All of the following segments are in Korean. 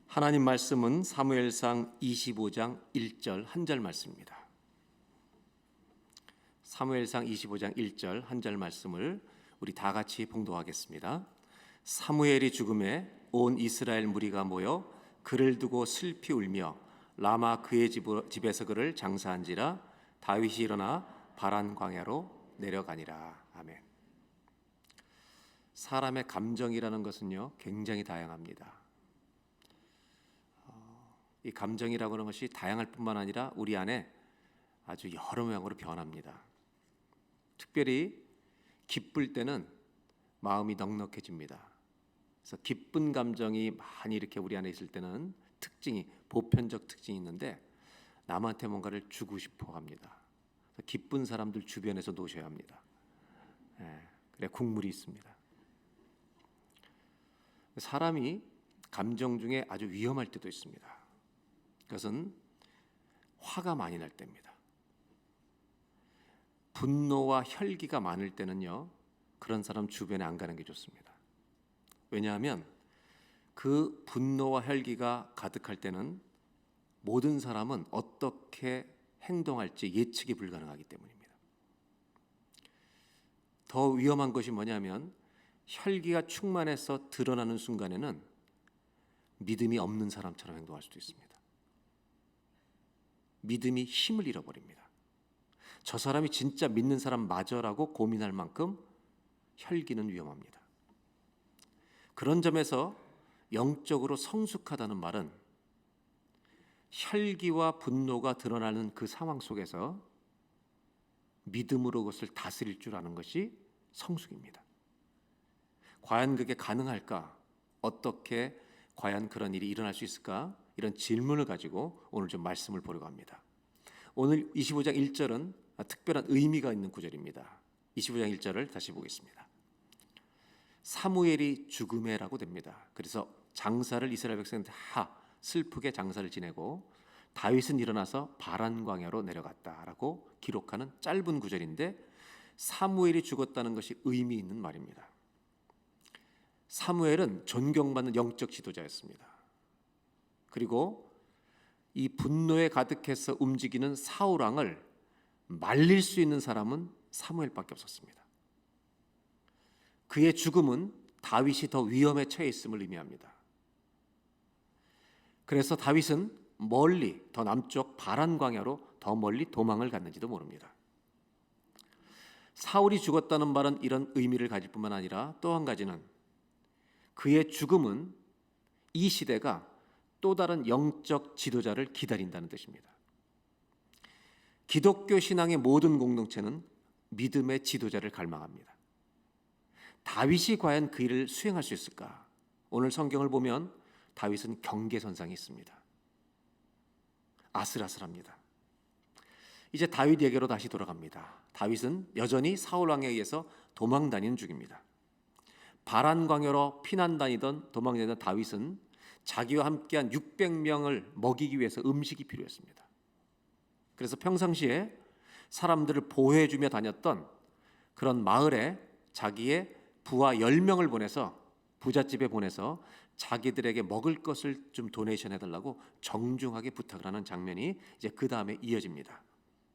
하나님 말씀은 사무엘상 25장 1절 한 절 말씀입니다. 사무엘상 25장 1절 한 절 말씀을 우리 다 같이 봉독하겠습니다. 사무엘이 죽음에 온 이스라엘 무리가 모여 그를 두고 슬피 울며 라마 그의 집에서 그를 장사한지라. 다윗이 일어나 바란 광야로 내려가니라. 아멘. 사람의 감정이라는 것은요 굉장히 다양합니다. 이 감정이라고 하는 것이 다양할 뿐만 아니라 우리 안에 아주 여러 모양으로 변합니다. 특별히 기쁠 때는 마음이 넉넉해집니다. 그래서 기쁜 감정이 많이 이렇게 우리 안에 있을 때는 보편적 특징이 있는데 남한테 뭔가를 주고 싶어 합니다. 기쁜 사람들 주변에서 놓으셔야 합니다. 그래 국물이 있습니다. 사람이 감정 중에 아주 위험할 때도 있습니다. 그것은 화가 많이 날 때입니다. 분노와 혈기가 많을 때는요 그런 사람 주변에 안 가는 게 좋습니다. 왜냐하면 그 분노와 혈기가 가득할 때는 모든 사람은 어떻게 행동할지 예측이 불가능하기 때문입니다. 더 위험한 것이 뭐냐면 혈기가 충만해서 드러나는 순간에는 믿음이 없는 사람처럼 행동할 수도 있습니다. 믿음이 힘을 잃어버립니다. 저 사람이 진짜 믿는 사람 맞아라고 고민할 만큼 혈기는 위험합니다. 그런 점에서 영적으로 성숙하다는 말은 혈기와 분노가 드러나는 그 상황 속에서 믿음으로 그것을 다스릴 줄 아는 것이 성숙입니다. 과연 그게 가능할까? 어떻게 과연 그런 일이 일어날 수 있을까? 이런 질문을 가지고 오늘 좀 말씀을 보려고 합니다. 오늘 25장 1절은 특별한 의미가 있는 구절입니다. 25장 1절을 다시 보겠습니다. 사무엘이 죽음에라고 됩니다. 그래서 장사를 이스라엘 백성들 다 슬프게 장사를 지내고 다윗은 일어나서 바란 광야로 내려갔다라고 기록하는 짧은 구절인데 사무엘이 죽었다는 것이 의미 있는 말입니다. 사무엘은 존경받는 영적 지도자였습니다. 그리고 이 분노에 가득해서 움직이는 사울 왕을 말릴 수 있는 사람은 사무엘밖에 없었습니다. 그의 죽음은 다윗이 더 위험에 처해 있음을 의미합니다. 그래서 다윗은 멀리 더 남쪽 바란 광야로 더 멀리 도망을 갔는지도 모릅니다. 사울이 죽었다는 말은 이런 의미를 가질 뿐만 아니라 또 한 가지는 그의 죽음은 이 시대가 또 다른 영적 지도자를 기다린다는 뜻입니다. 기독교 신앙의 모든 공동체는 믿음의 지도자를 갈망합니다. 다윗이 과연 그 일을 수행할 수 있을까? 오늘 성경을 보면 다윗은 경계선상에 있습니다. 아슬아슬합니다. 이제 다윗에게로 다시 돌아갑니다. 다윗은 여전히 사울 왕에 의해서 도망 다니는 중입니다. 바란 광야로 피난 다니던 도망다니던 다윗은 자기와 함께한 600명을 먹이기 위해서 음식이 필요했습니다. 그래서 평상시에 사람들을 보호해주며 다녔던 그런 마을에 자기의 부하 10명을 보내서 부잣집에 보내서 자기들에게 먹을 것을 좀 도네이션 해달라고 정중하게 부탁을 하는 장면이 이제 그 다음에 이어집니다.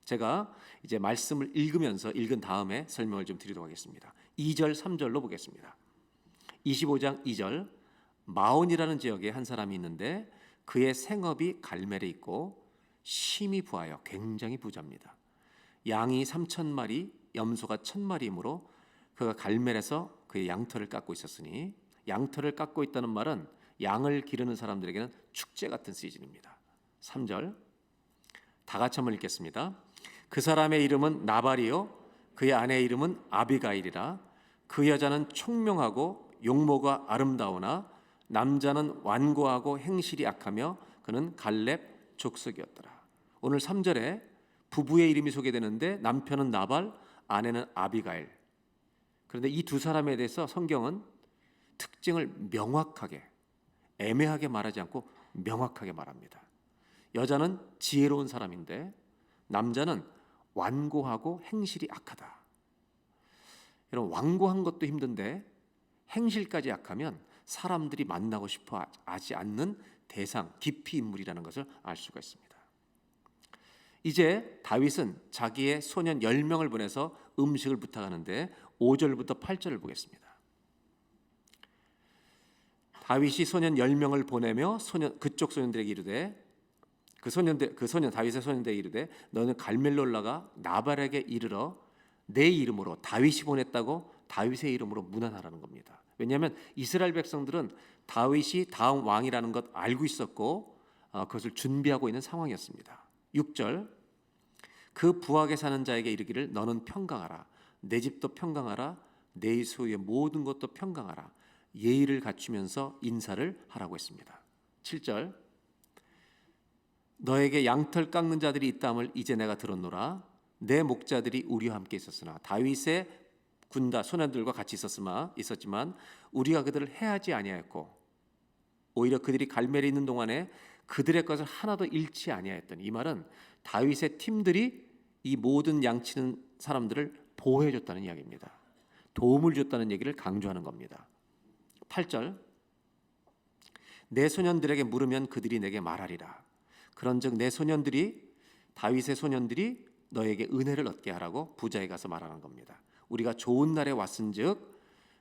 제가 이제 말씀을 읽은 다음에 설명을 좀 드리도록 하겠습니다. 2절 3절로 보겠습니다. 25장 2절 마온이라는 지역에 한 사람이 있는데 그의 생업이 갈멜에 있고 심히 부하여 굉장히 부자입니다. 양이 3,000마리, 염소가 1,000마리이므로 그가 갈멜에서 그의 양털을 깎고 있었으니 양털을 깎고 있다는 말은 양을 기르는 사람들에게는 축제 같은 시즌입니다. 3절 다 같이 한번 읽겠습니다. 그 사람의 이름은 나발이요 그의 아내의 이름은 아비가일이라. 그 여자는 총명하고 용모가 아름다우나 남자는 완고하고 행실이 악하며 그는 갈렙 족속이었더라. 오늘 3절에 부부의 이름이 소개되는데 남편은 나발, 아내는 아비가일. 그런데 이 두 사람에 대해서 성경은 특징을 명확하게, 애매하게 말하지 않고 명확하게 말합니다. 여자는 지혜로운 사람인데 남자는 완고하고 행실이 악하다. 여러분, 완고한 것도 힘든데 행실까지 약하면 사람들이 만나고 싶어 하지 않는 대상, 깊이 인물이라는 것을 알 수가 있습니다. 이제 다윗은 자기의 소년 10명을 보내서 음식을 부탁하는데 5절부터 8절을 보겠습니다. 다윗이 소년 10명을 보내며 그쪽 소년들에게 이르되 다윗의 소년들에게 이르되 너는 갈멜로 올라가 나발에게 이르러 내 이름으로 다윗이 보냈다고 다윗의 이름으로 문안하라는 겁니다. 왜냐하면 이스라엘 백성들은 다윗이 다음 왕이라는 것 알고 있었고 그것을 준비하고 있는 상황이었습니다. 6절 그 부하게 사는 자에게 이르기를 너는 평강하라 내 집도 평강하라 내 소유의 모든 것도 평강하라 예의를 갖추면서 인사를 하라고 했습니다. 7절 너에게 양털 깎는 자들이 있다함을 이제 내가 들었노라 내 목자들이 우리와 함께 있었으나 다윗의 군다 소년들과 같이 있었지만 우리가 그들을 해하지 아니하였고 오히려 그들이 갈멜에 있는 동안에 그들의 것을 하나도 잃지 아니하였더니 이 말은 다윗의 팀들이 이 모든 양치는 사람들을 보호해 줬다는 이야기입니다. 도움을 줬다는 얘기를 강조하는 겁니다. 8절 내 소년들에게 물으면 그들이 내게 말하리라 그런즉 내 소년들이 다윗의 소년들이 너에게 은혜를 얻게 하라고 부자에 가서 말하는 겁니다. 우리가 좋은 날에 왔은즉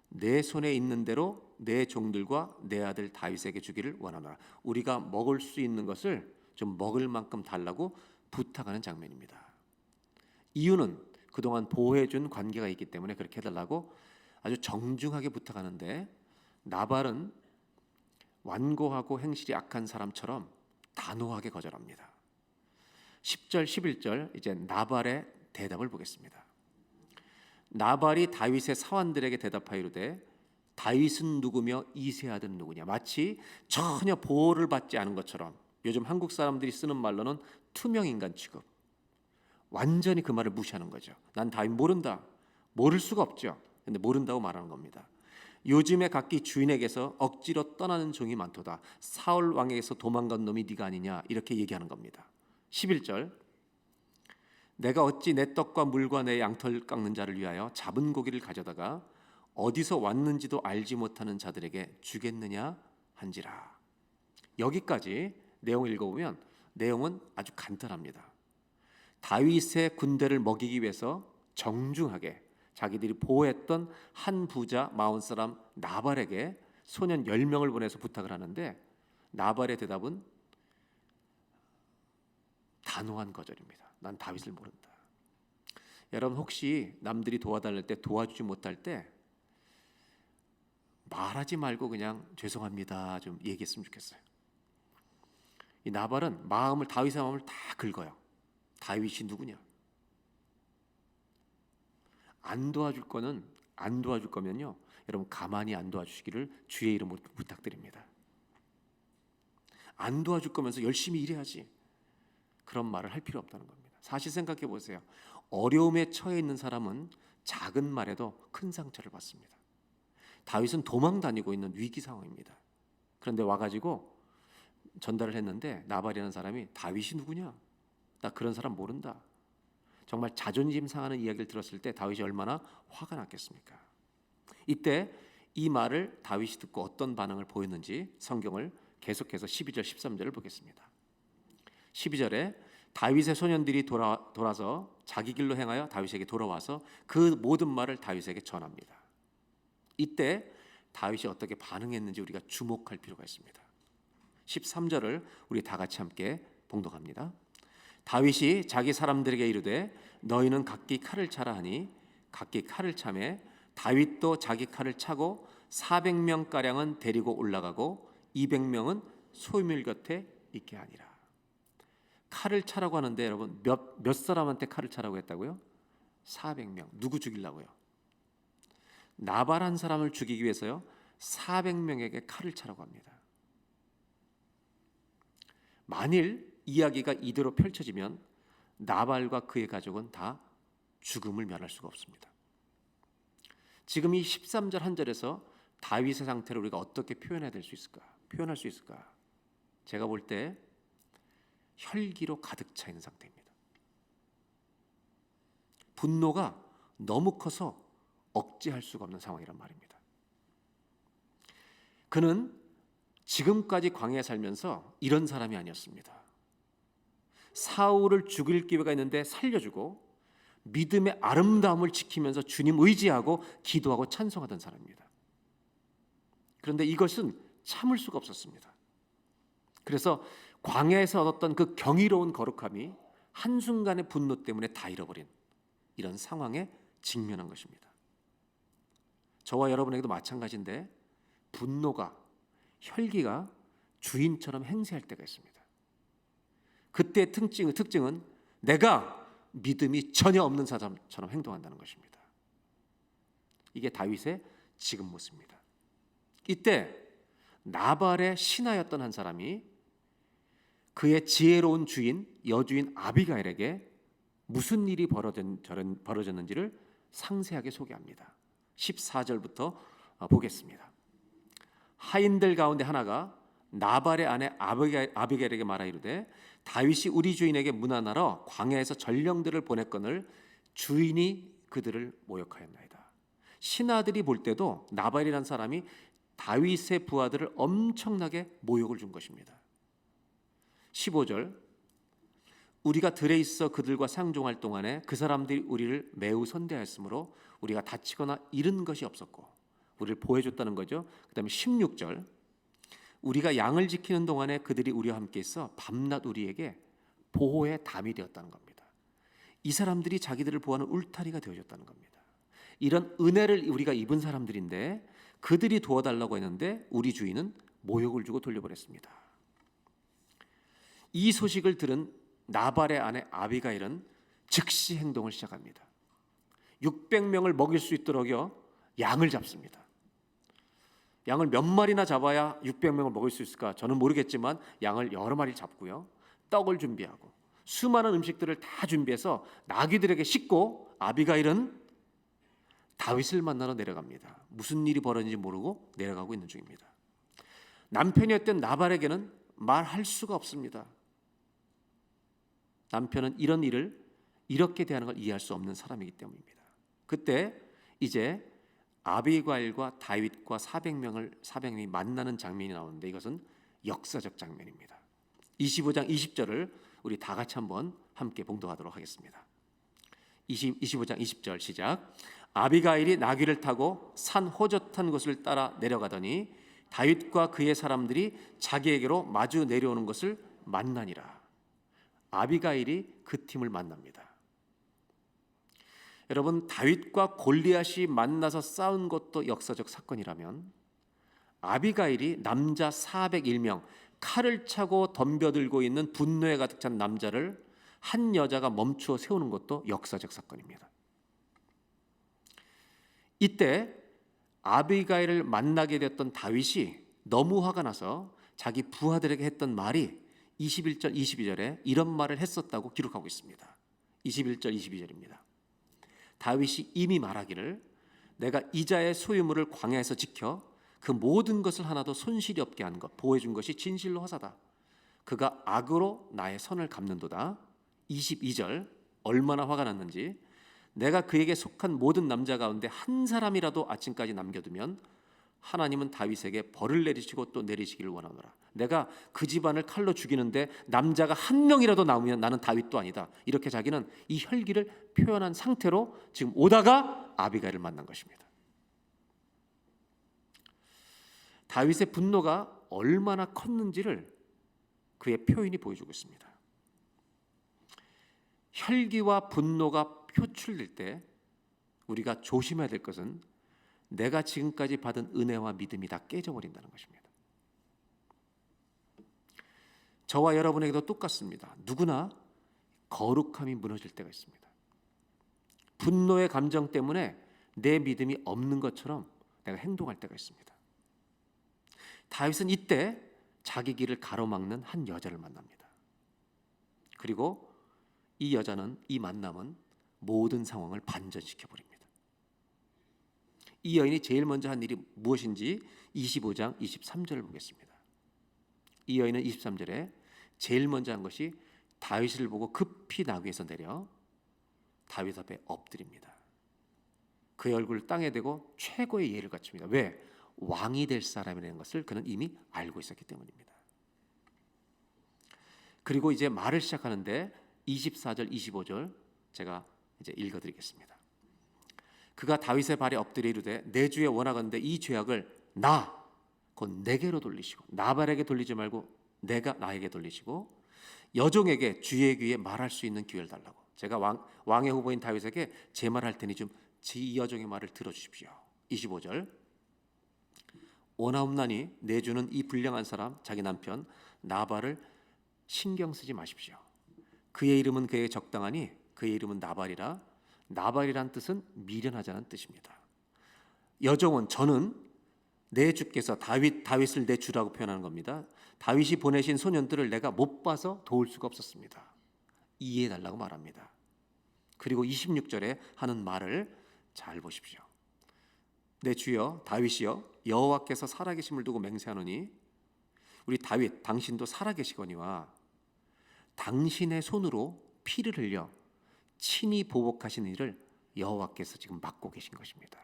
내 손에 있는 대로 내 종들과 내 아들 다윗에게 주기를 원하노라. 우리가 먹을 수 있는 것을 좀 먹을 만큼 달라고 부탁하는 장면입니다. 이유는 그동안 보호해준 관계가 있기 때문에 그렇게 해달라고 아주 정중하게 부탁하는데 나발은 완고하고 행실이 악한 사람처럼 단호하게 거절합니다. 10절 11절 이제 나발의 대답을 보겠습니다. 나발이 다윗의 사환들에게 대답하여 이르되 다윗은 누구며 이새의 아들은 누구냐 마치 전혀 보호를 받지 않은 것처럼 요즘 한국 사람들이 쓰는 말로는 투명인간 취급 완전히 그 말을 무시하는 거죠. 난 다윗 모른다. 모를 수가 없죠. 근데 모른다고 말하는 겁니다. 요즘에 각기 주인에게서 억지로 떠나는 종이 많도다. 사울 왕에게서 도망간 놈이 네가 아니냐 이렇게 얘기하는 겁니다. 11절 내가 어찌 내 떡과 물과 내 양털 깎는 자를 위하여 잡은 고기를 가져다가 어디서 왔는지도 알지 못하는 자들에게 주겠느냐 한지라. 여기까지 내용을 읽어보면 내용은 아주 간단합니다. 다윗의 군대를 먹이기 위해서 정중하게 자기들이 보호했던 한 부자 마온 사람 나발에게 소년 10명을 보내서 부탁을 하는데 나발의 대답은 단호한 거절입니다. 난 다윗을 모른다. 여러분 혹시 남들이 도와달랄 때 도와주지 못할 때 말하지 말고 그냥 죄송합니다 좀 얘기했으면 좋겠어요. 이 나발은 다윗의 마음을 다 긁어요. 다윗이 누구냐? 안 도와줄 거면요. 여러분 가만히 안 도와주시기를 주의 이름으로 부탁드립니다. 안 도와줄 거면서 열심히 일해야지. 그런 말을 할 필요 없다는 겁니다. 사실 생각해 보세요. 어려움에 처해 있는 사람은 작은 말에도 큰 상처를 받습니다. 다윗은 도망 다니고 있는 위기 상황입니다. 그런데 와가지고 전달을 했는데 나발이라는 사람이 다윗이 누구냐? 나 그런 사람 모른다. 정말 자존심 상하는 이야기를 들었을 때 다윗이 얼마나 화가 났겠습니까? 이때 이 말을 다윗이 듣고 어떤 반응을 보였는지 성경을 계속해서 12절 13절을 보겠습니다. 12절에 다윗의 소년들이 돌아서 자기 길로 행하여 다윗에게 돌아와서 그 모든 말을 다윗에게 전합니다. 이때 다윗이 어떻게 반응했는지 우리가 주목할 필요가 있습니다. 13절을 우리 다 같이 함께 봉독합니다. 다윗이 자기 사람들에게 이르되 너희는 각기 칼을 차라 하니 각기 칼을 차매 다윗도 자기 칼을 차고 400명 가량은 데리고 올라가고 200명은 소유물 곁에 있게 하니라. 칼을 차라고 하는데 여러분 몇 사람한테 칼을 차라고 했다고요? 400명. 누구 죽이려고요? 나발 한 사람을 죽이기 위해서요 400명에게 칼을 차라고 합니다. 만일 이야기가 이대로 펼쳐지면 나발과 그의 가족은 다 죽음을 면할 수가 없습니다. 지금 이 13절 한 절에서 다윗의 상태를 우리가 어떻게 표현할 수 있을까? 제가 볼 때 혈기로 가득 차 있는 상태입니다. 분노가 너무 커서 억제할 수가 없는 상황이란 말입니다. 그는 지금까지 광야에 살면서 이런 사람이 아니었습니다. 사울을 죽일 기회가 있는데 살려주고 믿음의 아름다움을 지키면서 주님 의지하고 기도하고 찬송하던 사람입니다. 그런데 이것은 참을 수가 없었습니다. 그래서 광야에서 얻었던 그 경이로운 거룩함이 한순간의 분노 때문에 다 잃어버린 이런 상황에 직면한 것입니다. 저와 여러분에게도 마찬가지인데 분노가, 혈기가 주인처럼 행세할 때가 있습니다. 그때의 특징은 내가 믿음이 전혀 없는 사람처럼 행동한다는 것입니다. 이게 다윗의 지금 모습입니다. 이때 나발의 신하였던 한 사람이 그의 지혜로운 주인, 여주인 아비가일에게 무슨 일이 벌어졌는지를 상세하게 소개합니다. 14절부터 보겠습니다. 하인들 가운데 하나가 나발의 아내 아비가일에게 말하 이르되 다윗이 우리 주인에게 문안하러 광야에서 전령들을 보냈거늘 주인이 그들을 모욕하였나이다. 신하들이 볼 때도 나발이라는 사람이 다윗의 부하들을 엄청나게 모욕을 준 것입니다. 15절 우리가 들에 있어 그들과 상종할 동안에 그 사람들이 우리를 매우 선대하였으므로 우리가 다치거나 잃은 것이 없었고 우리를 보호해줬다는 거죠. 그 다음에 16절 우리가 양을 지키는 동안에 그들이 우리와 함께 있어 밤낮 우리에게 보호의 담이 되었다는 겁니다. 이 사람들이 자기들을 보호하는 울타리가 되어줬다는 겁니다. 이런 은혜를 우리가 입은 사람들인데 그들이 도와달라고 했는데 우리 주인은 모욕을 주고 돌려보냈습니다. 이 소식을 들은 나발의 아내 아비가일은 즉시 행동을 시작합니다. 600명을 먹일 수 있도록요 양을 잡습니다. 양을 몇 마리나 잡아야 600명을 먹을 수 있을까? 저는 모르겠지만 양을 여러 마리 잡고요. 떡을 준비하고 수많은 음식들을 다 준비해서 나귀들에게 싣고 아비가일은 다윗을 만나러 내려갑니다. 무슨 일이 벌어진지 모르고 내려가고 있는 중입니다. 남편이었던 나발에게는 말할 수가 없습니다. 남편은 이런 일을 이렇게 대하는 걸 이해할 수 없는 사람이기 때문입니다. 그때 이제 아비가일과 다윗과 400명이 만나는 장면이 나오는데 이것은 역사적 장면입니다. 25장 20절을 우리 다 같이 한번 함께 봉독하도록 하겠습니다. 25장 20절 시작. 아비가일이 나귀를 타고 산 호젓한 곳을 따라 내려가더니 다윗과 그의 사람들이 자기에게로 마주 내려오는 것을 만나니라. 아비가일이 그 팀을 만납니다. 여러분, 다윗과 골리앗이 만나서 싸운 것도 역사적 사건이라면 아비가일이 남자 401명 칼을 차고 덤벼들고 있는 분노에 가득 찬 남자를 한 여자가 멈추어 세우는 것도 역사적 사건입니다. 이때 아비가일을 만나게 됐던 다윗이 너무 화가 나서 자기 부하들에게 했던 말이 21절 22절에 이런 말을 했었다고 기록하고 있습니다. 21절 22절입니다. 다윗이 이미 말하기를 내가 이자의 소유물을 광야에서 지켜 그 모든 것을 하나도 손실이 없게 한 것 보호해 준 것이 진실로 허사다. 그가 악으로 나의 선을 갚는도다. 22절 얼마나 화가 났는지 내가 그에게 속한 모든 남자 가운데 한 사람이라도 아침까지 남겨두면 하나님은 다윗에게 벌을 내리시고 또 내리시기를 원하노라. 내가 그 집안을 칼로 죽이는데 남자가 한 명이라도 남으면 나는 다윗도 아니다. 이렇게 자기는 이 혈기를 표현한 상태로 지금 오다가 아비가일을 만난 것입니다. 다윗의 분노가 얼마나 컸는지를 그의 표현이 보여주고 있습니다. 혈기와 분노가 표출될 때 우리가 조심해야 될 것은 내가 지금까지 받은 은혜와 믿음이 다 깨져버린다는 것입니다. 저와 여러분에게도 똑같습니다. 누구나 거룩함이 무너질 때가 있습니다. 분노의 감정 때문에 내 믿음이 없는 것처럼 내가 행동할 때가 있습니다. 다윗은 이때 자기 길을 가로막는 한 여자를 만납니다. 그리고 이 여자는, 이 만남은 모든 상황을 반전시켜버립니다. 이 여인이 제일 먼저 한 일이 무엇인지 25장 23절을 보겠습니다. 이 여인은 23절에 제일 먼저 한 것이 다윗을 보고 급히 나귀에서 내려 다윗 앞에 엎드립니다. 그의 얼굴을 땅에 대고 최고의 예를 갖춥니다. 왜? 왕이 될 사람이라는 것을 그는 이미 알고 있었기 때문입니다. 그리고 이제 말을 시작하는데 24절 25절 제가 이제 읽어드리겠습니다. 그가 다윗의 발에 엎드려 이르되 내 주에 원하건대 이 죄악을 곧 내게로 돌리시고 나발에게 돌리지 말고 내가 나에게 돌리시고 여종에게 주의 귀에 말할 수 있는 기회를 달라고. 제가 왕의 후보인 다윗에게 제 말할 테니 좀 이 여종의 말을 들어주십시오. 25절 원하옵나니 내 주는 이 불량한 사람 자기 남편 나발을 신경 쓰지 마십시오. 그의 이름은 그에게 적당하니 그의 이름은 나발이라. 나발이란 뜻은 미련하자는 뜻입니다. 여종은 저는 내 주께서 다윗을 내 주라고 표현하는 겁니다. 다윗이 보내신 소년들을 내가 못 봐서 도울 수가 없었습니다. 이해해달라고 말합니다. 그리고 26절에 하는 말을 잘 보십시오. 내 주여 다윗이여 여호와께서 살아계심을 두고 맹세하노니 우리 다윗 당신도 살아계시거니와 당신의 손으로 피를 흘려 친히 보복하신 일을 여호와께서 지금 맡고 계신 것입니다.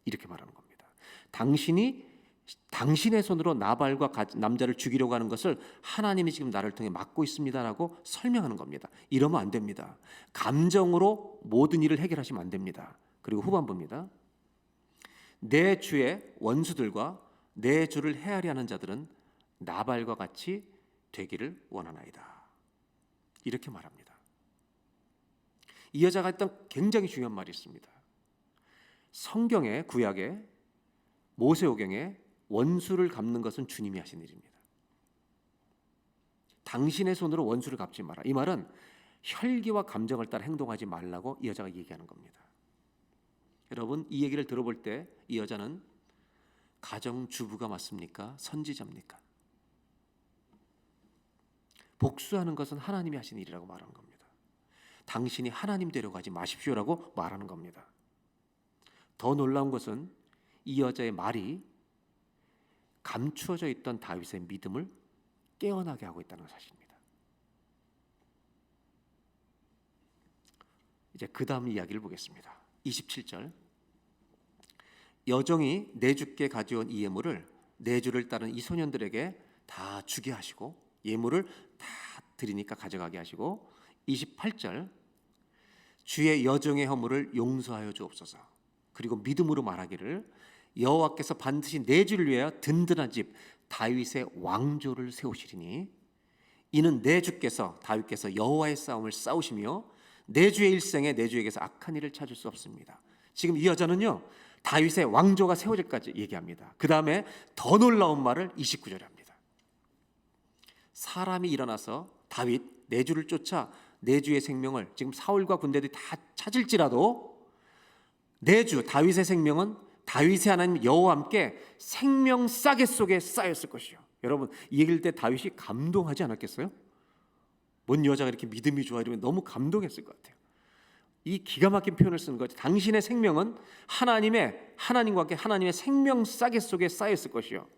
이렇게 말하는 겁니다. 당신의 손으로 나발과 남자를 죽이려고 하는 것을 하나님이 지금 나를 통해 맡고 있습니다라고 설명하는 겁니다. 이러면 안 됩니다. 감정으로 모든 일을 해결하시면 안 됩니다. 그리고 후반부입니다. 내 주의 원수들과 내 주를 헤아려 하는 자들은 나발과 같이 되기를 원하나이다. 이렇게 말합니다. 이 여자가 했던 굉장히 중요한 말이 있습니다. 성경의 구약에 모세오경에 원수를 갚는 것은 주님이 하신 일입니다. 당신의 손으로 원수를 갚지 마라. 이 말은 혈기와 감정을 따라 행동하지 말라고 이 여자가 얘기하는 겁니다. 여러분 이 얘기를 들어볼 때 이 여자는 가정주부가 맞습니까? 선지자입니까? 복수하는 것은 하나님이 하신 일이라고 말하는 겁니다. 당신이 하나님 되려고 하지 마십시오라고 말하는 겁니다. 더 놀라운 것은 이 여자의 말이 감추어져 있던 다윗의 믿음을 깨어나게 하고 있다는 사실입니다. 이제 그 다음 이야기를 보겠습니다. 27절 여종이 내 주께 가져온 이 예물을 내 주를 따른 이 소년들에게 다 주게 하시고 예물을 다 드리니까 가져가게 하시고 28절 주의 여종의 허물을 용서하여 주옵소서. 그리고 믿음으로 말하기를 여호와께서 반드시 내 주를 위하여 든든한 집 다윗의 왕조를 세우시리니 이는 내 주께서 다윗께서 여호와의 싸움을 싸우시며 내 주의 일생에 내 주에게서 악한 일을 찾을 수 없습니다. 지금 이 여자는요 다윗의 왕조가 세워질까지 얘기합니다. 그 다음에 더 놀라운 말을 29절에 합니다. 사람이 일어나서 다윗 내 주를 쫓아 내 주의 생명을 지금 사울과 군대들이 다 찾을지라도 내 주 다윗의 생명은 다윗의 하나님 여호와 함께 생명 싸개 속에 쌓였을 것이요. 여러분 이 얘기를 때 다윗이 감동하지 않았겠어요? 뭔 여자가 이렇게 믿음이 좋아 이러면 너무 감동했을 것 같아요. 이 기가 막힌 표현을 쓰는 거죠. 당신의 생명은 하나님과 함께 하나님의 생명 싸개 속에 쌓였을 것이요.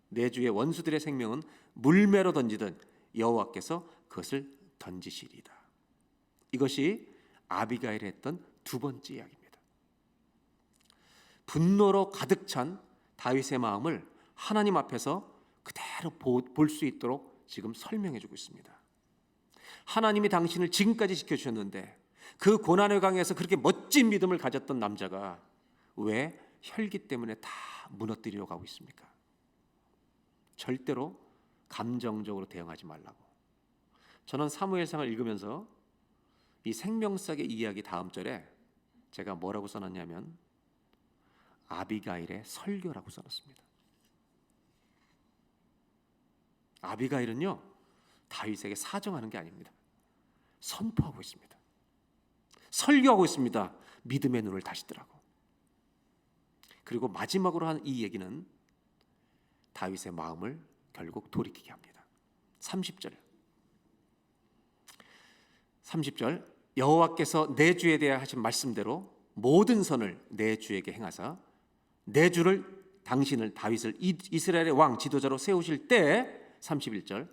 내 주의 원수들의 생명은 물매로 던지든 여호와께서 그것을 던지시리이다. 이것이 아비가일이 했던 두 번째 이야기입니다. 분노로 가득 찬 다윗의 마음을 하나님 앞에서 그대로 볼 수 있도록 지금 설명해 주고 있습니다. 하나님이 당신을 지금까지 지켜주셨는데 그 고난의 강에서 그렇게 멋진 믿음을 가졌던 남자가 왜 혈기 때문에 다 무너뜨리려고 하고 있습니까? 절대로 감정적으로 대응하지 말라고. 저는 사무엘상을 읽으면서 이 생명싹의 이야기 다음 절에 제가 뭐라고 써놨냐면 아비가일의 설교라고 써놨습니다. 아비가일은요 다윗에게 사정하는 게 아닙니다. 선포하고 있습니다. 설교하고 있습니다. 믿음의 눈을 다시 뜨라고. 그리고 마지막으로 한 이 얘기는 다윗의 마음을 결국 돌이키게 합니다. 30절 여호와께서 내 주에 대해 하신 말씀대로 모든 선을 내 주에게 행하사 내 주를 당신을 다윗을 이스라엘의 왕 지도자로 세우실 때 31절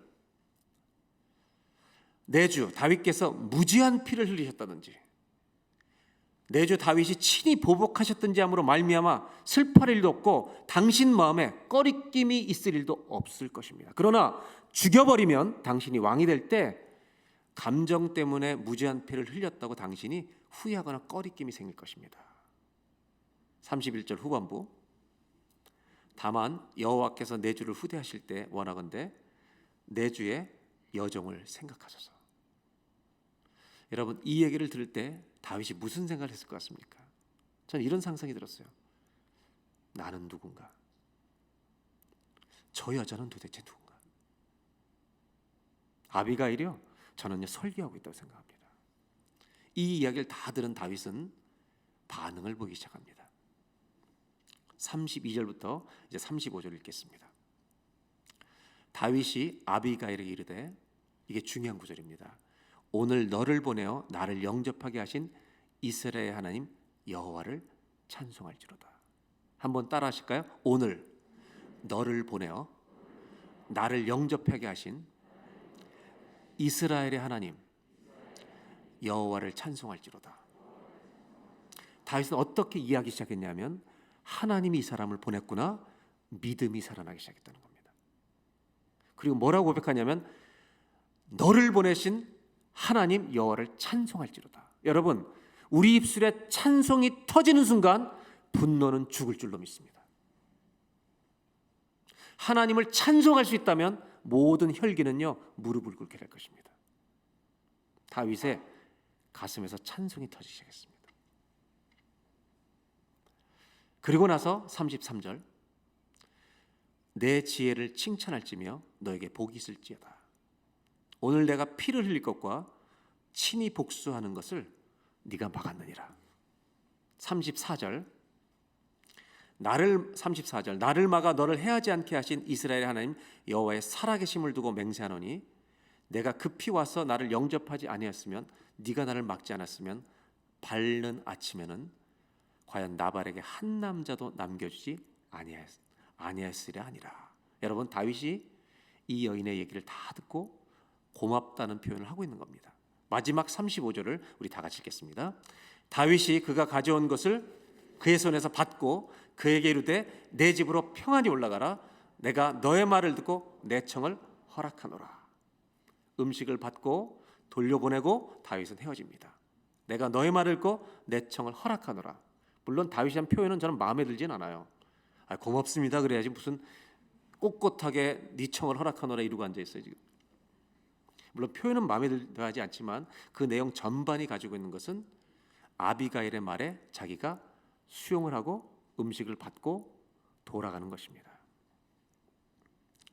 내 주 다윗께서 무지한 피를 흘리셨다든지 내 주 다윗이 친히 보복하셨던지 함으로 말미암아 슬퍼할 일도 없고 당신 마음에 꺼리낌이 있을 일도 없을 것입니다. 그러나 죽여버리면 당신이 왕이 될 때 감정 때문에 무죄한 피를 흘렸다고 당신이 후회하거나 꺼리낌이 생길 것입니다. 31절 후반부. 다만 여호와께서 내 주를 후대하실 때 원하건대 내 주의 여종을 생각하소서. 여러분, 이 얘기를 들을 때 다윗이 무슨 생각을 했을 것 같습니까? 저는 이런 상상이 들었어요. 나는 누군가? 저 여자는 도대체 누군가? 아비가일이요, 저는요 설교하고 있다고 생각합니다. 이 이야기를 다 들은 다윗은 반응을 보이기 시작합니다. 32절부터 이제 35절 읽겠습니다. 다윗이 아비가일에게 이르되, 이게 중요한 구절입니다. 오늘 너를 보내어 나를 영접하게 하신 이스라엘의 하나님 여호와를 찬송할지로다. 한번 따라 하실까요? 오늘 너를 보내어 나를 영접하게 하신 이스라엘의 하나님 여호와를 찬송할지로다. 다윗은 어떻게 이야기 시작했냐면 하나님이 이 사람을 보냈구나, 믿음이 살아나기 시작했다는 겁니다. 그리고 뭐라고 고백하냐면 너를 보내신 하나님 여호와를 찬송할지로다. 여러분, 우리 입술에 찬송이 터지는 순간 분노는 죽을 줄로 믿습니다. 하나님을 찬송할 수 있다면 모든 혈기는요 무릎을 꿇게 될 것입니다. 다윗의 가슴에서 찬송이 터지기 시작했습니다. 그리고 나서 33절, 내 지혜를 칭찬할지며 너에게 복이 있을지어다. 오늘 내가 피를 흘릴 것과 친히 복수하는 것을 네가 막았느니라. 34절, 나를 막아 너를 해하지 않게 하신 이스라엘의 하나님 여호와의 살아계심을 두고 맹세하노니 내가 급히 와서 나를 영접하지 아니했으면, 네가 나를 막지 않았으면 밝는 아침에는 과연 나발에게 한 남자도 남겨주지 아니했으랴 하니라. 여러분, 다윗이 이 여인의 얘기를 다 듣고 고맙다는 표현을 하고 있는 겁니다. 마지막 35절을 우리 다 같이 읽겠습니다. 다윗이 그가 가져온 것을 그의 손에서 받고 그에게 이르되 내 집으로 평안히 올라가라. 내가 너의 말을 듣고 내 청을 허락하노라. 음식을 받고 돌려보내고 다윗은 헤어집니다. 내가 너의 말을 듣고 내 청을 허락하노라. 물론 다윗이 한 표현은 저는 마음에 들진 않아요. 고맙습니다 그래야지 무슨 꼿꼿하게 네 청을 허락하노라 이러고 앉아있어요 지금. 물론 표현은 마음에 들지 않지만 그 내용 전반이 가지고 있는 것은 아비가일의 말에 자기가 수용을 하고 음식을 받고 돌아가는 것입니다.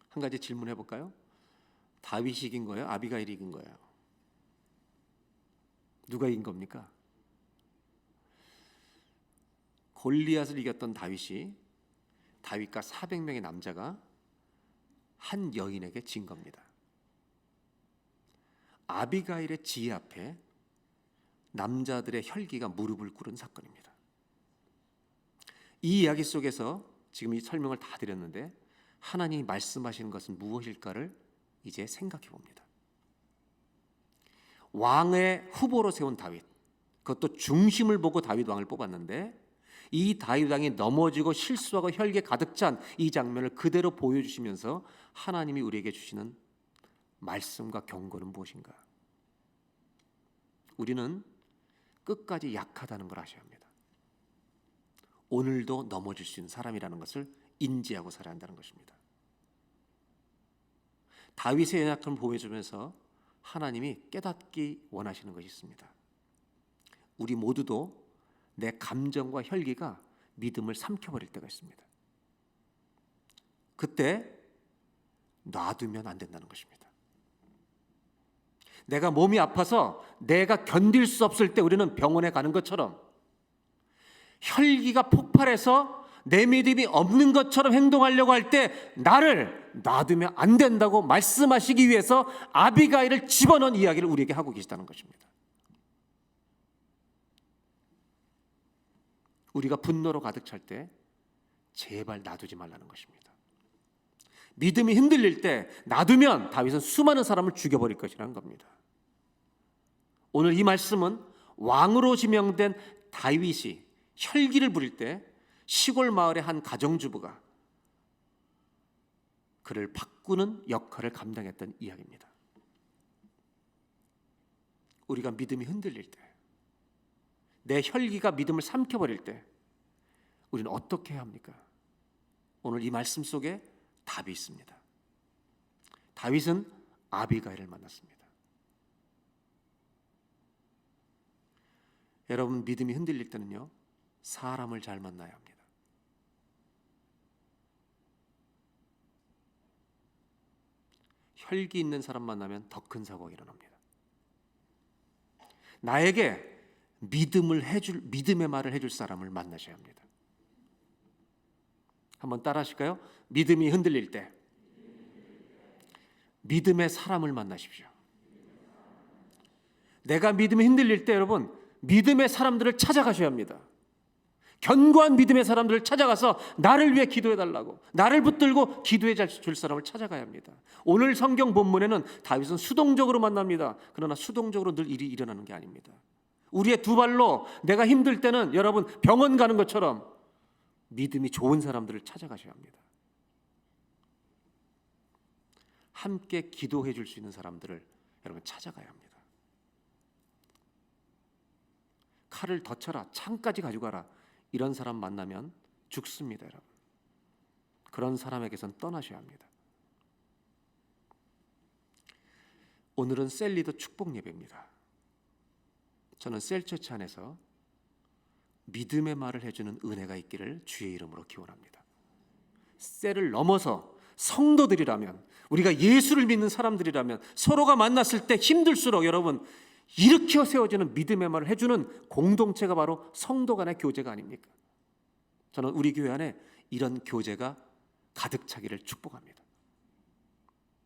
한 가지 질문해 볼까요? 다윗이 이긴 거예요? 아비가일이 이긴 거예요? 누가 이긴 겁니까? 골리앗을 이겼던 다윗이 다윗과 400명의 남자가 한 여인에게 진 겁니다. 아비가일의 지혜 앞에 남자들의 혈기가 무릎을 꿇은 사건입니다. 이 이야기 속에서 지금 이 설명을 다 드렸는데 하나님이 말씀하시는 것은 무엇일까를 이제 생각해 봅니다. 왕의 후보로 세운 다윗, 그것도 중심을 보고 다윗 왕을 뽑았는데 이 다윗 왕이 넘어지고 실수하고 혈기에 가득 찬 이 장면을 그대로 보여주시면서 하나님이 우리에게 주시는 말씀과 경고는 무엇인가? 우리는 끝까지 약하다는 걸 아셔야 합니다. 오늘도 넘어질 수 있는 사람이라는 것을 인지하고 살아야 한다는 것입니다. 다윗의 연약함을 보여주면서 하나님이 깨닫기 원하시는 것이 있습니다. 우리 모두도 내 감정과 혈기가 믿음을 삼켜버릴 때가 있습니다. 그때 놔두면 안 된다는 것입니다. 내가 몸이 아파서 내가 견딜 수 없을 때 우리는 병원에 가는 것처럼 혈기가 폭발해서 내 믿음이 없는 것처럼 행동하려고 할 때 나를 놔두면 안 된다고 말씀하시기 위해서 아비가일을 집어넣은 이야기를 우리에게 하고 계시다는 것입니다. 우리가 분노로 가득 찰 때 제발 놔두지 말라는 것입니다. 믿음이 흔들릴 때 놔두면 다윗은 수많은 사람을 죽여버릴 것이라는 겁니다. 오늘 이 말씀은 왕으로 지명된 다윗이 혈기를 부릴 때 시골 마을의 한 가정주부가 그를 바꾸는 역할을 감당했던 이야기입니다. 우리가 믿음이 흔들릴 때, 내 혈기가 믿음을 삼켜버릴 때 우리는 어떻게 해야 합니까? 오늘 이 말씀 속에 답이 있습니다. 다윗은 아비가일을 만났습니다. 여러분, 믿음이 흔들릴 때는요, 사람을 잘 만나야 합니다. 혈기 있는 사람 만나면 더 큰 사고가 일어납니다. 나에게 믿음의 말을 해줄 사람을 만나셔야 합니다. 한번 따라 하실까요? 믿음이 흔들릴 때 믿음의 사람을 만나십시오. 내가 믿음이 흔들릴 때 여러분, 믿음의 사람들을 찾아가셔야 합니다. 견고한 믿음의 사람들을 찾아가서 나를 위해 기도해달라고, 나를 붙들고 기도해 줄 사람을 찾아가야 합니다. 오늘 성경 본문에는 다윗은 수동적으로 만납니다. 그러나 수동적으로 늘 일이 일어나는 게 아닙니다. 우리의 두 발로 내가 힘들 때는 여러분 병원 가는 것처럼 믿음이 좋은 사람들을 찾아가셔야 합니다. 함께 기도해 줄 수 있는 사람들을 여러분 찾아가야 합니다. 칼을 더 쳐라, 창까지 가지고 가라, 이런 사람 만나면 죽습니다. 여러분, 그런 사람에게선 떠나셔야 합니다. 오늘은 셀리더 축복 예배입니다. 저는 셀처치 안에서 믿음의 말을 해주는 은혜가 있기를 주의 이름으로 기원합니다. 셀을 넘어서 성도들이라면, 우리가 예수를 믿는 사람들이라면 서로가 만났을 때 힘들수록 여러분 일으켜 세워지는 믿음의 말을 해주는 공동체가 바로 성도 간의 교제가 아닙니까? 저는 우리 교회 안에 이런 교제가 가득 차기를 축복합니다.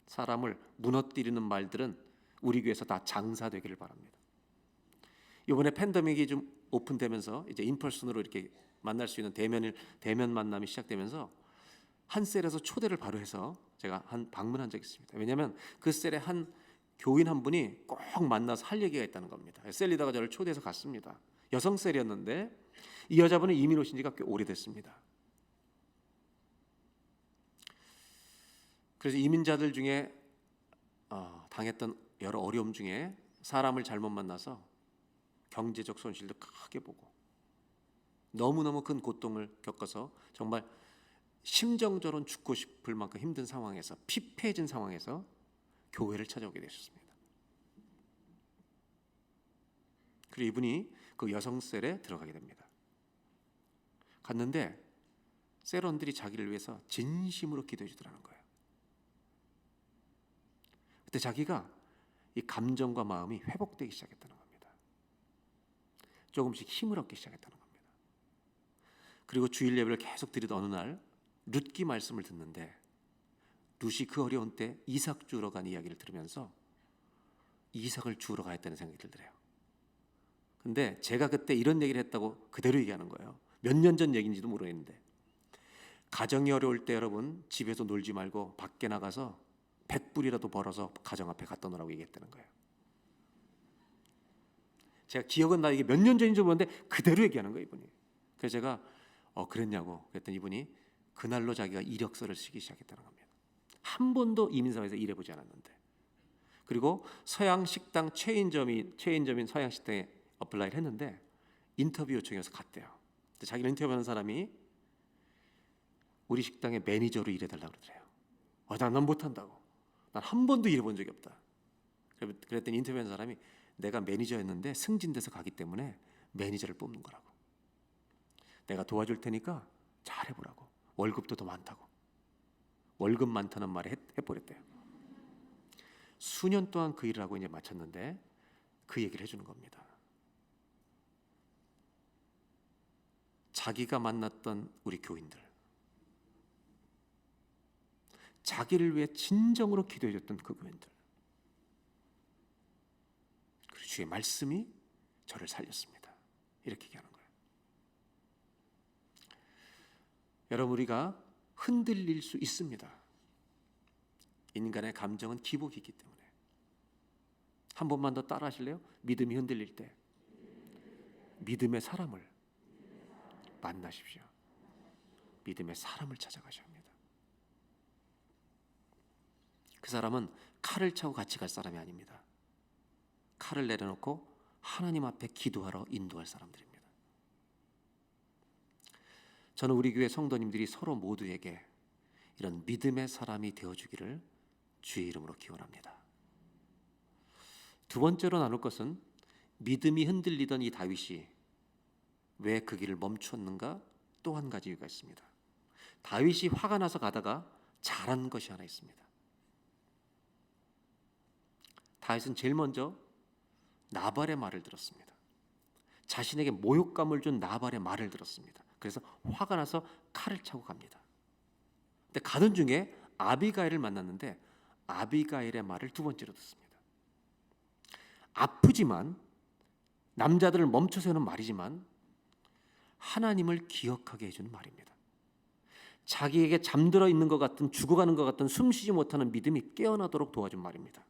사람을 무너뜨리는 말들은 우리 교회에서 다 장사되기를 바랍니다. 이번에 팬데믹이 좀 오픈되면서 이제 인펄슨으로 이렇게 만날 수 있는 대면 만남이 시작되면서 한 셀에서 초대를 바로 해서 제가 방문한 적이 있습니다. 왜냐하면 그 셀에 한 교인 한 분이 꼭 만나서 할 얘기가 있다는 겁니다. 셀 리더가 저를 초대해서 갔습니다. 여성 셀이었는데 이 여자분은 이민 오신 지가 꽤 오래됐습니다. 그래서 이민자들 중에 당했던 여러 어려움 중에 사람을 잘못 만나서 경제적 손실도 크게 보고 너무너무 큰 고통을 겪어서 정말 심정적으로는 죽고 싶을 만큼 힘든 상황에서, 피폐해진 상황에서 교회를 찾아오게 되셨습니다. 그리고 이분이 그 여성 셀에 들어가게 됩니다. 갔는데 셀원들이 자기를 위해서 진심으로 기도해 주더라는 거예요. 그때 자기가 이 감정과 마음이 회복되기 시작했다는 겁니다. 조금씩 힘을 얻기 시작했다는 겁니다. 그리고 주일 예배를 계속 드리던 어느 날 룻기 말씀을 듣는데 룻이 그 어려운 때 이삭 주우러 간 이야기를 들으면서 이삭을 주우러 가야했다는 생각이 들더래요. 근데 제가 그때 이런 얘기를 했다고 그대로 얘기하는 거예요. 몇 년 전 얘기인지도 모르겠는데, 가정이 어려울 때 여러분 집에서 놀지 말고 밖에 나가서 100불이라도 벌어서 가정 앞에 갖다 놓으라고 얘기했다는 거예요. 제가 기억은 나, 이게 몇 년 전인지 모르는데 그대로 얘기하는 거예요, 이분이. 그래서 제가 그랬냐고 그랬더니 이분이 그날로 자기가 이력서를 쓰기 시작했다는 겁니다. 한 번도 이민사회에서 일해보지 않았는데, 그리고 서양 식당 체인점인 서양 식당에 어플라이를 했는데 인터뷰 요청해서 갔대요. 자기를 인터뷰하는 사람이 우리 식당의 매니저로 일해달라고 그러더래요. 난 못한다고. 난 한 번도 일해본 적이 없다. 그랬더니 인터뷰하는 사람이 내가 매니저였는데 승진돼서 가기 때문에 매니저를 뽑는 거라고. 내가 도와줄 테니까 잘해보라고. 월급도 더 많다고. 월급 많다는 말에 해버렸대요. 수년 동안 그 일을 하고 이제 마쳤는데 그 얘기를 해주는 겁니다. 자기가 만났던 우리 교인들, 자기를 위해 진정으로 기도해줬던 그 교인들, 그리고 주의 말씀이 저를 살렸습니다. 이렇게 얘기하는 거예요. 여러분, 우리가 흔들릴 수 있습니다. 인간의 감정은 기복이기 때문에. 한 번만 더 따라 하실래요? 믿음이 흔들릴 때 믿음의 사람을 만나십시오. 믿음의 사람을 찾아가셔야 합니다. 그 사람은 칼을 차고 같이 갈 사람이 아닙니다. 칼을 내려놓고 하나님 앞에 기도하러 인도할 사람들입니다. 저는 우리 교회 성도님들이 서로 모두에게 이런 믿음의 사람이 되어주기를 주의 이름으로 기원합니다. 두 번째로 나눌 것은 믿음이 흔들리던 이 다윗이 왜 그 길을 멈추었는가? 또 한 가지 이유가 있습니다. 다윗이 화가 나서 가다가 잘한 것이 하나 있습니다. 다윗은 제일 먼저 나발의 말을 들었습니다. 자신에게 모욕감을 준 나발의 말을 들었습니다. 그래서 화가 나서 칼을 차고 갑니다. 근데 가던 중에 아비가일을 만났는데 아비가일의 말을 두 번째로 듣습니다. 아프지만 남자들을 멈춰 세우는 말이지만 하나님을 기억하게 해주는 말입니다. 자기에게 잠들어 있는 것 같은, 죽어가는 것 같은, 숨쉬지 못하는 믿음이 깨어나도록 도와준 말입니다.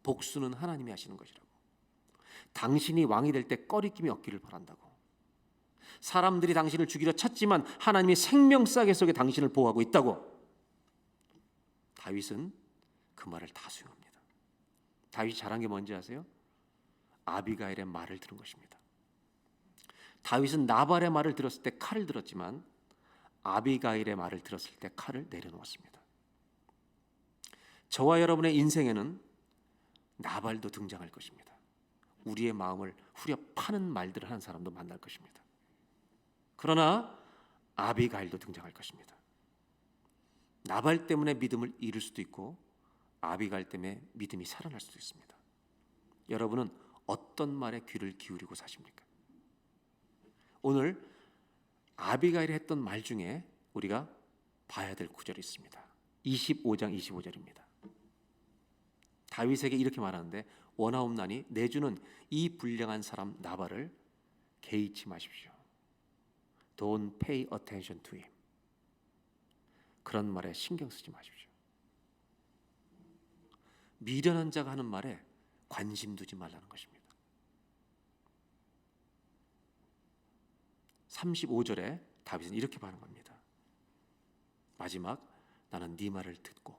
복수는 하나님이 하시는 것이라고. 당신이 왕이 될 때 꺼리낌이 없기를 바란다고. 사람들이 당신을 죽이려 찾지만 하나님이 생명싸개 속에 당신을 보호하고 있다고. 다윗은 그 말을 다 수용합니다. 다윗이 잘한 게 뭔지 아세요? 아비가일의 말을 들은 것입니다. 다윗은 나발의 말을 들었을 때 칼을 들었지만 아비가일의 말을 들었을 때 칼을 내려놓았습니다. 저와 여러분의 인생에는 나발도 등장할 것입니다. 우리의 마음을 후려 파는 말들을 하는 사람도 만날 것입니다. 그러나 아비가일도 등장할 것입니다. 나발 때문에 믿음을 잃을 수도 있고 아비가일 때문에 믿음이 살아날 수도 있습니다. 여러분은 어떤 말에 귀를 기울이고 사십니까? 오늘 아비가일이 했던 말 중에 우리가 봐야 될 구절이 있습니다. 25장 25절입니다. 다윗에게 이렇게 말하는데 원하옵나니 내주는 이 불량한 사람 나발을 개의치 마십시오. Don't pay attention to him. 그런 말에 신경 쓰지 마십시오. 미련한 자가 하는 말에 관심 두지 말라는 것입니다. 35절에 다윗은 이렇게 말하는 겁니다. 마지막 나는 네 말을 듣고.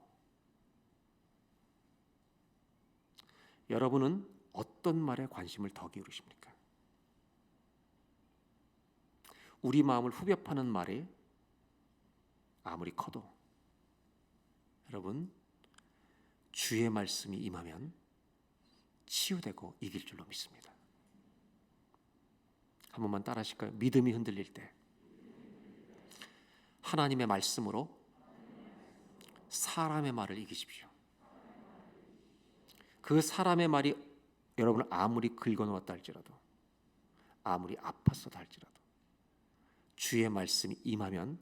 여러분은 어떤 말에 관심을 더 기울이십니까? 우리 마음을 후벼 파는 말이 아무리 커도 여러분 주의 말씀이 임하면 치유되고 이길 줄로 믿습니다. 한 번만 따라 하실까요? 믿음이 흔들릴 때 하나님의 말씀으로 사람의 말을 이기십시오. 그 사람의 말이 여러분을 아무리 긁어놓았다 할지라도 아무리 아팠어도 할지라도 주의 말씀이 임하면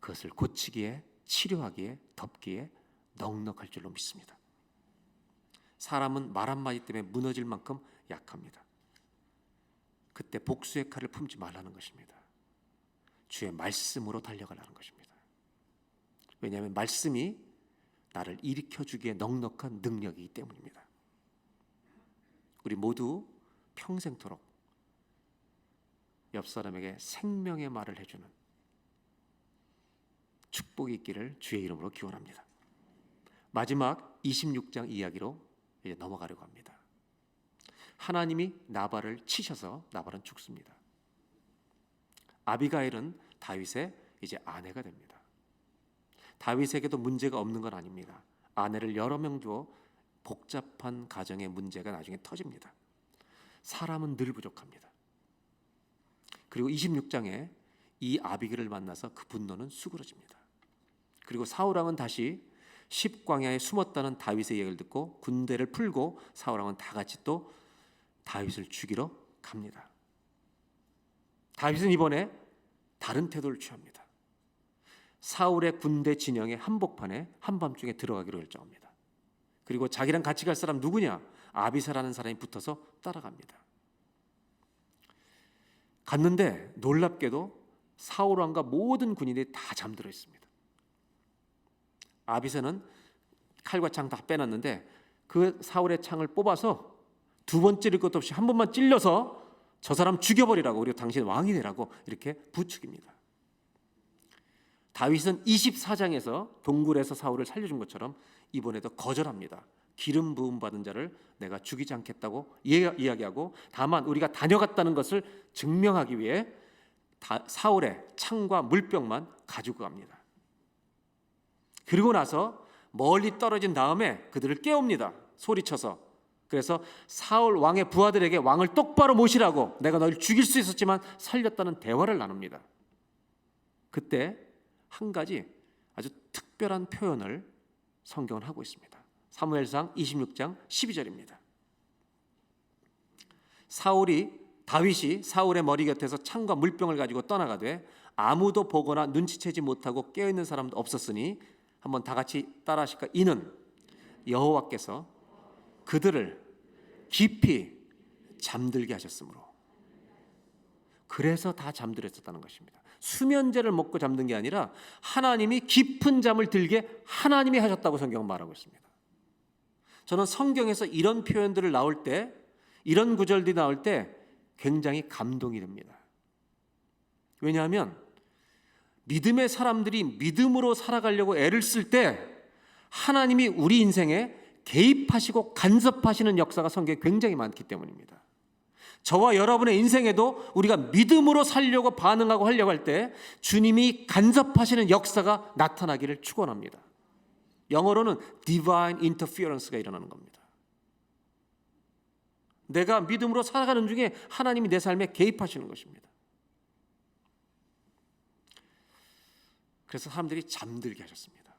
그것을 고치기에 치료하기에 덮기에 넉넉할 줄로 믿습니다. 사람은 말 한마디 때문에 무너질 만큼 약합니다. 그때 복수의 칼을 품지 말라는 것입니다. 주의 말씀으로 달려가라는 것입니다. 왜냐하면 말씀이 나를 일으켜주기에 넉넉한 능력이기 때문입니다. 우리 모두 평생토록 옆 사람에게 생명의 말을 해주는 축복이 있기를 주의 이름으로 기원합니다. 마지막 26장 이야기로 이제 넘어가려고 합니다. 하나님이 나발을 치셔서 나발은 죽습니다. 아비가일은 다윗의 이제 아내가 됩니다. 다윗에게도 문제가 없는 건 아닙니다. 아내를 여러 명 두어 복잡한 가정의 문제가 나중에 터집니다. 사람은 늘 부족합니다. 그리고 26장에 이 아비가일을 만나서 그 분노는 수그러집니다. 그리고 사울왕은 다시 십광야에 숨었다는 다윗의 얘기를 듣고 군대를 풀고 사울왕은 다 같이 또 다윗을 죽이러 갑니다. 다윗은 이번에 다른 태도를 취합니다. 사울의 군대 진영의 한복판에 한밤중에 들어가기로 결정합니다. 그리고 자기랑 같이 갈 사람 누구냐? 아비사라는 사람이 붙어서 따라갑니다. 갔는데 놀랍게도 사울왕과 모든 군인들이 다 잠들어 있습니다. 아비새는 칼과 창 다 빼놨는데 그 사울의 창을 뽑아서 두 번 찌를 것도 없이 한 번만 찔려서 저 사람 죽여버리라고, 그리고 당신 왕이 되라고 이렇게 부추깁니다. 다윗은 24장에서 동굴에서 사울을 살려준 것처럼 이번에도 거절합니다. 기름 부음 받은 자를 내가 죽이지 않겠다고 이야기하고, 다만 우리가 다녀갔다는 것을 증명하기 위해 사울의 창과 물병만 가지고 갑니다. 그리고 나서 멀리 떨어진 다음에 그들을 깨웁니다. 소리쳐서. 그래서 사울 왕의 부하들에게 왕을 똑바로 모시라고, 내가 너를 죽일 수 있었지만 살렸다는 대화를 나눕니다. 그때 한 가지 아주 특별한 표현을 성경은 하고 있습니다. 사무엘상 26장 12절입니다. 다윗이 사울의 머리 곁에서 창과 물병을 가지고 떠나가되 아무도 보거나 눈치채지 못하고 깨어있는 사람도 없었으니, 한번 다 같이 따라하실까? 이는 여호와께서 그들을 깊이 잠들게 하셨으므로. 그래서 다 잠들었었다는 것입니다. 수면제를 먹고 잠든 게 아니라 하나님이 깊은 잠을 들게 하나님이 하셨다고 성경은 말하고 있습니다. 저는 성경에서 이런 표현들을 나올 때, 이런 구절들이 나올 때 굉장히 감동이 됩니다. 왜냐하면 믿음의 사람들이 믿음으로 살아가려고 애를 쓸 때 하나님이 우리 인생에 개입하시고 간섭하시는 역사가 성경에 굉장히 많기 때문입니다. 저와 여러분의 인생에도 우리가 믿음으로 살려고 반응하고 하려고 할 때 주님이 간섭하시는 역사가 나타나기를 축원합니다. 영어로는 divine interference가 일어나는 겁니다. 내가 믿음으로 살아가는 중에 하나님이 내 삶에 개입하시는 것입니다. 그래서 사람들이 잠들게 하셨습니다.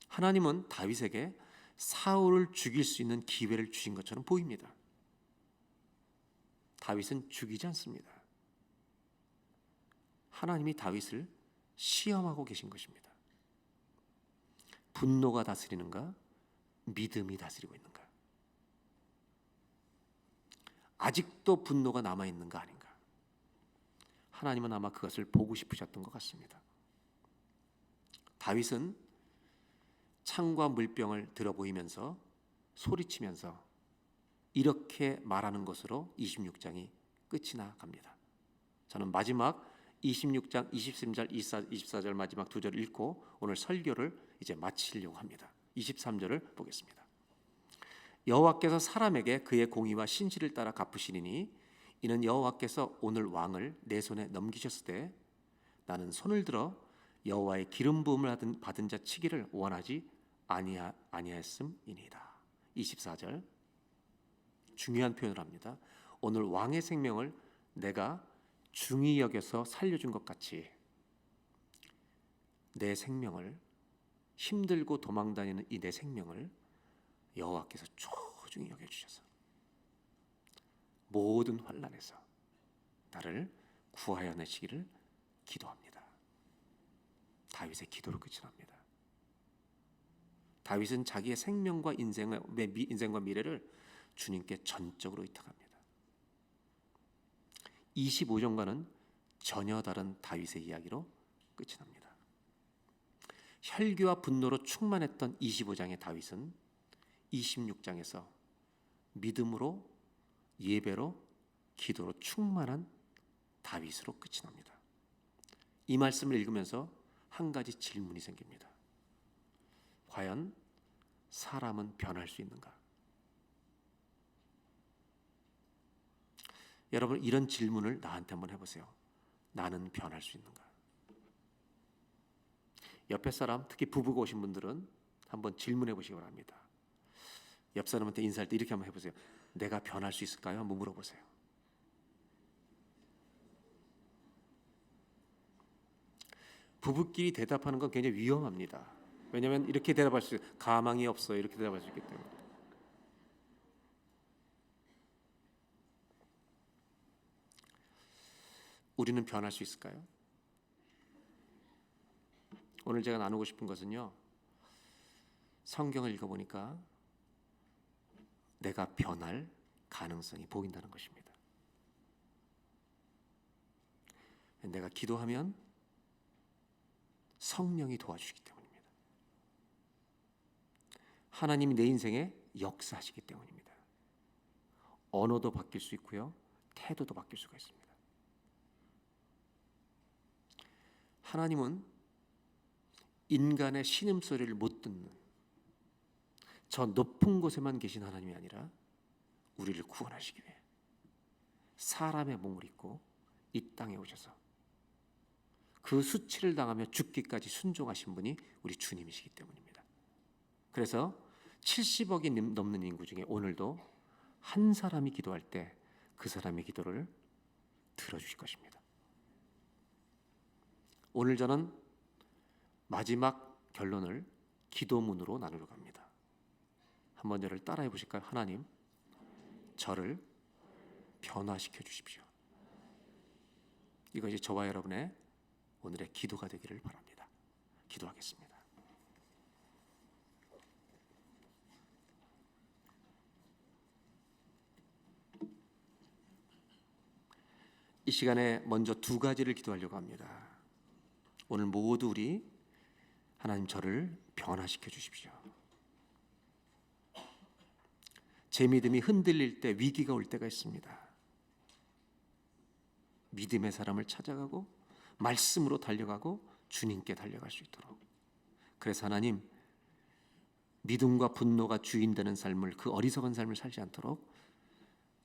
하나님은 다윗에게 사울을 죽일 수 있는 기회를 주신 것처럼 보입니다. 다윗은 죽이지 않습니다. 하나님이 다윗을 시험하고 계신 것입니다. 분노가 다스리는가? 믿음이 다스리고 있는가? 아직도 분노가 남아있는가 아닌가? 하나님은 아마 그것을 보고 싶으셨던 것 같습니다. 다윗은 창과 물병을 들어 보이면서 소리치면서 이렇게 말하는 것으로 26장이 끝이 나갑니다. 저는 마지막 26장 23절 24절 마지막 두 절을 읽고 오늘 설교를 이제 마치려고 합니다. 23절을 보겠습니다. 여호와께서 사람에게 그의 공의와 신실을 따라 갚으시리니 이는 여호와께서 오늘 왕을 내 손에 넘기셨을 때 나는 손을 들어 여호와의 기름 부음을 받은 자 치기를 원하지 아니하였음이니이다. 24절 중요한 표현을 합니다. 오늘 왕의 생명을 내가 중히 여겨서 살려준 것 같이 내 생명을, 힘들고 도망다니는 이 내 생명을 여호와께서 소중히 여겨주셔서 모든 환난에서 나를 구하여 내시기를 기도합니다. 다윗의 기도로 끝이 납니다. 다윗은 자기의 생명과 인생과 미래를 주님께 전적으로 의탁합니다. 25장과는 전혀 다른 다윗의 이야기로 끝이 납니다. 혈기와 분노로 충만했던 25장의 다윗은 26장에서 믿음으로, 예배로, 기도로 충만한 다윗으로 끝이 납니다. 이 말씀을 읽으면서 한 가지 질문이 생깁니다. 과연 사람은 변할 수 있는가? 여러분, 이런 질문을 나한테 한번 해보세요. 나는 변할 수 있는가? 옆에 사람, 특히 부부가 오신 분들은 한번 질문해 보시기 바랍니다. 옆 사람한테 인사할 때 이렇게 한번 해보세요. 내가 변할 수 있을까요? 한번 물어보세요. 부부끼리 대답하는 건 굉장히 위험합니다. 왜냐하면 이렇게 대답할 수 있어요. 가망이 없어요. 이렇게 대답할 수 있기 때문에. 우리는 변할 수 있을까요? 오늘 제가 나누고 싶은 것은요, 성경을 읽어보니까 내가 변할 가능성이 보인다는 것입니다. 내가 기도하면 성령이 도와주시기 때문입니다. 하나님이 내 인생에 역사하시기 때문입니다. 언어도 바뀔 수 있고요, 태도도 바뀔 수가 있습니다. 하나님은 인간의 신음소리를 못 듣는 저 높은 곳에만 계신 하나님이 아니라 우리를 구원하시기 위해 사람의 몸을 입고 이 땅에 오셔서 그 수치를 당하며 죽기까지 순종하신 분이 우리 주님이시기 때문입니다. 그래서 70억이 넘는 인구 중에 오늘도 한 사람이 기도할 때 그 사람의 기도를 들어주실 것입니다. 오늘 저는 마지막 결론을 기도문으로 나누려고 합니다. 한번 저를 따라해 보실까요? 하나님, 저를 변화시켜 주십시오. 이것이 저와 여러분의 오늘의 기도가 되기를 바랍니다. 기도하겠습니다. 이 시간에 먼저 두 가지를 기도하려고 합니다. 오늘 모두 우리 하나님, 저를 변화시켜 주십시오. 제 믿음이 흔들릴 때, 위기가 올 때가 있습니다. 믿음의 사람을 찾아가고 말씀으로 달려가고 주님께 달려갈 수 있도록, 그래서 하나님, 믿음과 분노가 주인 되는 삶을, 그 어리석은 삶을 살지 않도록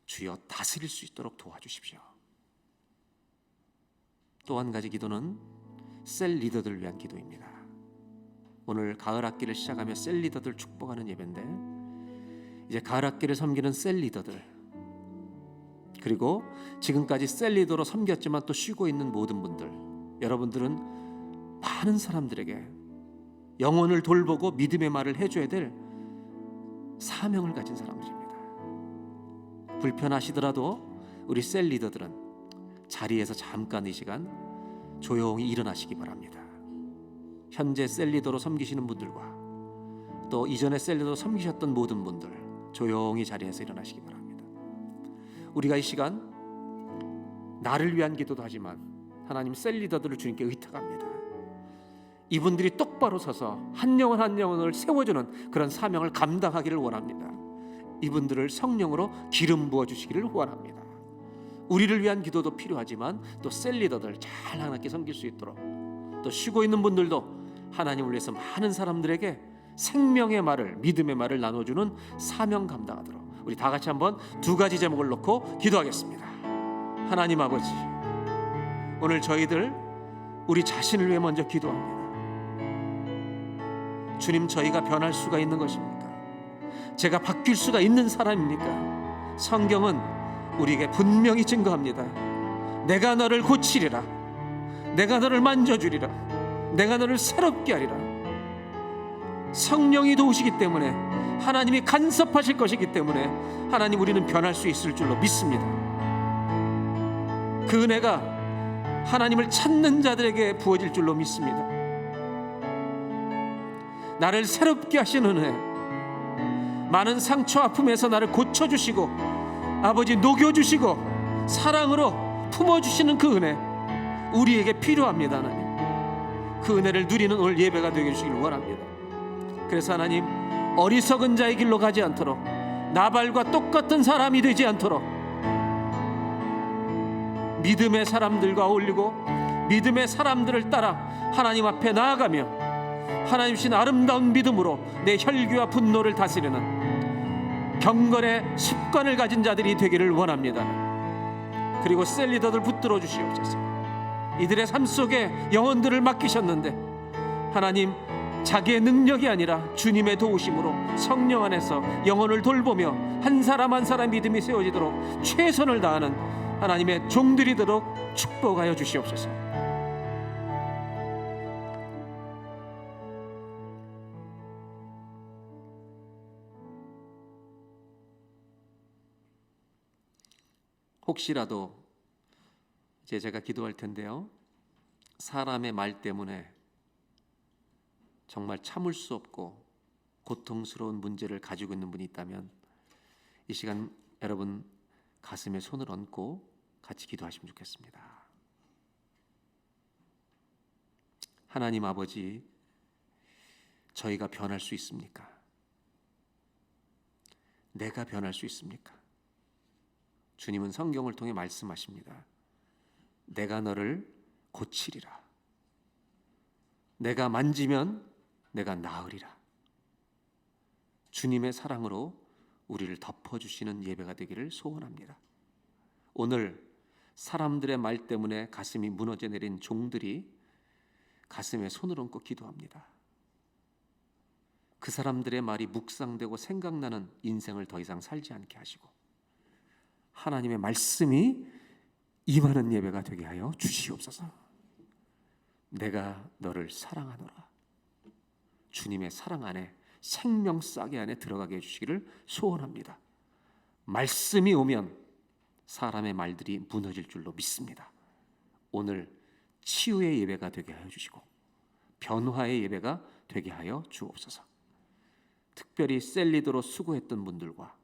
주여 다스릴 수 있도록 도와주십시오. 또 한 가지 기도는 셀 리더들을 위한 기도입니다. 오늘 가을 학기를 시작하며 셀 리더들 축복하는 예배인데, 이제 가을 학기를 섬기는 셀 리더들, 그리고 지금까지 셀 리더로 섬겼지만 또 쉬고 있는 모든 분들, 여러분들은 많은 사람들에게 영혼을 돌보고 믿음의 말을 해줘야 될 사명을 가진 사람들입니다. 불편하시더라도 우리 셀 리더들은 자리에서 잠깐 이 시간 조용히 일어나시기 바랍니다. 현재 셀 리더로 섬기시는 분들과 또 이전에 셀 리더로 섬기셨던 모든 분들, 조용히 자리에서 일어나시기 바랍니다. 우리가 이 시간 나를 위한 기도도 하지만 하나님, 셀 리더들을 주님께 의탁합니다. 이분들이 똑바로 서서 한 영혼 한 영혼을 세워주는 그런 사명을 감당하기를 원합니다. 이분들을 성령으로 기름 부어주시기를 원합니다. 우리를 위한 기도도 필요하지만 또 셀 리더들 잘 하나님께 섬길 수 있도록, 또 쉬고 있는 분들도 하나님을 위해서 많은 사람들에게 생명의 말을, 믿음의 말을 나눠주는 사명 감당하도록 우리 다 같이 한번 두 가지 제목을 놓고 기도하겠습니다. 하나님 아버지, 오늘 저희들 우리 자신을 위해 먼저 기도합니다. 주님, 저희가 변할 수가 있는 것입니까? 제가 바뀔 수가 있는 사람입니까? 성경은 우리에게 분명히 증거합니다. 내가 너를 고치리라, 내가 너를 만져주리라, 내가 너를 새롭게 하리라. 성령이 도우시기 때문에, 하나님이 간섭하실 것이기 때문에 하나님, 우리는 변할 수 있을 줄로 믿습니다. 그 은혜가 하나님을 찾는 자들에게 부어질 줄로 믿습니다. 나를 새롭게 하시는 은혜, 많은 상처 아픔에서 나를 고쳐주시고 아버지 녹여주시고 사랑으로 품어주시는 그 은혜, 우리에게 필요합니다. 하나님, 그 은혜를 누리는 오늘 예배가 되게 해주시길 원합니다. 그래서 하나님, 어리석은 자의 길로 가지 않도록, 나발과 똑같은 사람이 되지 않도록 믿음의 사람들과 어울리고 믿음의 사람들을 따라 하나님 앞에 나아가며 하나님 신 아름다운 믿음으로 내 혈기와 분노를 다스리는 경건의 습관을 가진 자들이 되기를 원합니다. 그리고 셀 리더들 붙들어 주시옵소서. 이들의 삶 속에 영혼들을 맡기셨는데 하나님, 자기의 능력이 아니라 주님의 도우심으로 성령 안에서 영혼을 돌보며 한 사람 한 사람 믿음이 세워지도록 최선을 다하는 하나님의 종들이 되도록 축복하여 주시옵소서. 혹시라도 이제 제가 기도할 텐데요, 사람의 말 때문에 정말 참을 수 없고 고통스러운 문제를 가지고 있는 분이 있다면 이 시간 여러분 가슴에 손을 얹고 같이 기도하시면 좋겠습니다. 하나님 아버지, 저희가 변할 수 있습니까? 내가 변할 수 있습니까? 주님은 성경을 통해 말씀하십니다. 내가 너를 고치리라. 내가 만지면 내가 나으리라. 주님의 사랑으로 우리를 덮어주시는 예배가 되기를 소원합니다. 오늘 사람들의 말 때문에 가슴이 무너져 내린 종들이 가슴에 손을 얹고 기도합니다. 그 사람들의 말이 묵상되고 생각나는 인생을 더 이상 살지 않게 하시고 하나님의 말씀이 임하는 예배가 되게 하여 주시옵소서. 내가 너를 사랑하노라. 주님의 사랑 안에, 생명싸개 안에 들어가게 해주시기를 소원합니다. 말씀이 오면 사람의 말들이 무너질 줄로 믿습니다. 오늘 치유의 예배가 되게 하여 주시고 변화의 예배가 되게 하여 주옵소서. 특별히 셀리더로 수고했던 분들과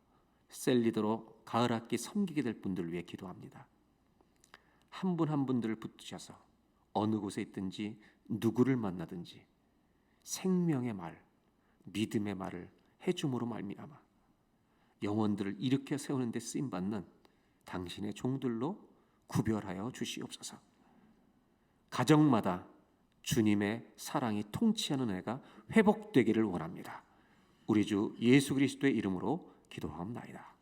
셀리더로 가을학기 섬기게 될 분들을 위해 기도합니다. 한 분 한 분들을 붙드셔서 어느 곳에 있든지 누구를 만나든지 생명의 말, 믿음의 말을 해줌으로 말미암아 영혼들을 일으켜 세우는 데 쓰임받는 당신의 종들로 구별하여 주시옵소서. 가정마다 주님의 사랑이 통치하는 애가 회복되기를 원합니다. 우리 주 예수 그리스도의 이름으로 기도하옵나이다.